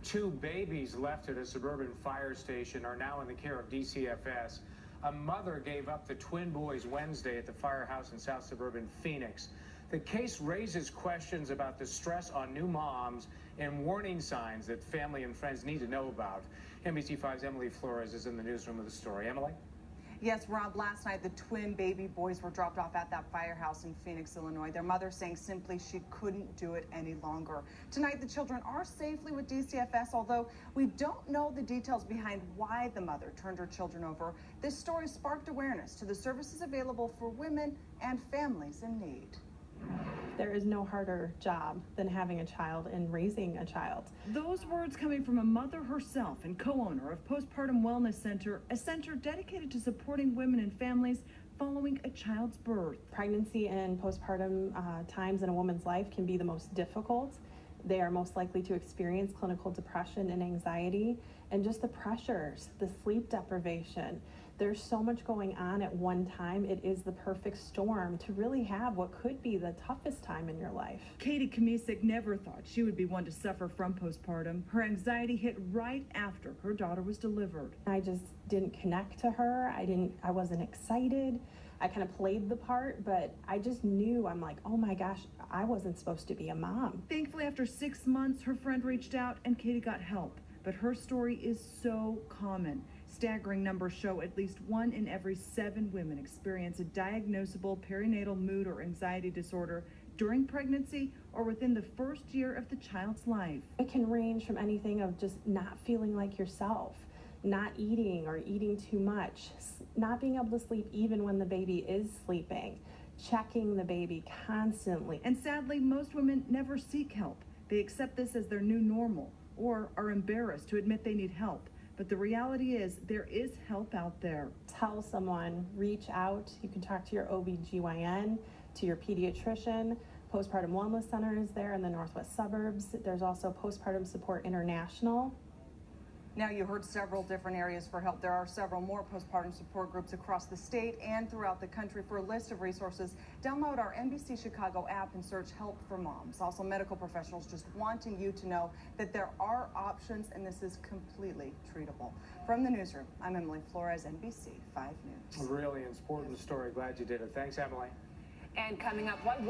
Two babies left at a suburban fire station are now in the care of DCFS. A mother gave up the twin boys Wednesday at the firehouse in South Suburban Phoenix. The case raises questions about the stress on new moms and warning signs that family and friends need to know about. NBC5's Emily Flores is in the newsroom with the story. Emily? Yes, Rob, last night the twin baby boys were dropped off at that firehouse in Phoenix, Illinois. Their mother saying simply she couldn't do it any longer. Tonight the children are safely with DCFS, although we don't know the details behind why the mother turned her children over. This story sparked awareness to the services available for women and families in need. There is no harder job than having a child and raising a child. Those words coming from a mother herself and co-owner of Postpartum Wellness Center, a center dedicated to supporting women and families following a child's birth. Pregnancy and postpartum times in a woman's life can be the most difficult. They are most likely to experience clinical depression and anxiety, and just the pressures, the sleep deprivation. There's so much going on at one time. It is the perfect storm to really have what could be the toughest time in your life. Katie Kamisic never thought she would be one to suffer from postpartum. Her anxiety hit right after her daughter was delivered. I just didn't connect to her. I wasn't excited. I kind of played the part, but I just knew, I'm like, oh my gosh, I wasn't supposed to be a mom. Thankfully, after 6 months, her friend reached out and Katie got help. But her story is so common. Staggering numbers show at least 1 in every 7 women experience a diagnosable perinatal mood or anxiety disorder during pregnancy or within the first year of the child's life. It can range from anything of just not feeling like yourself, not eating or eating too much, not being able to sleep even when the baby is sleeping, checking the baby constantly. And sadly, most women never seek help. They accept this as their new normal or are embarrassed to admit they need help. But the reality is there is help out there. Tell someone, reach out. You can talk to your OB/GYN, to your pediatrician. Postpartum Wellness Center is there in the northwest suburbs. There's also Postpartum Support International. Now, you heard several different areas for help. There are several more postpartum support groups across the state and throughout the country. For a list of resources, download our NBC Chicago app and search Help for Moms. Also, medical professionals just wanting you to know that there are options and this is completely treatable. From the newsroom, I'm Emily Flores, NBC 5 News. Really important story. Glad you did it. Thanks, Emily. And coming up, what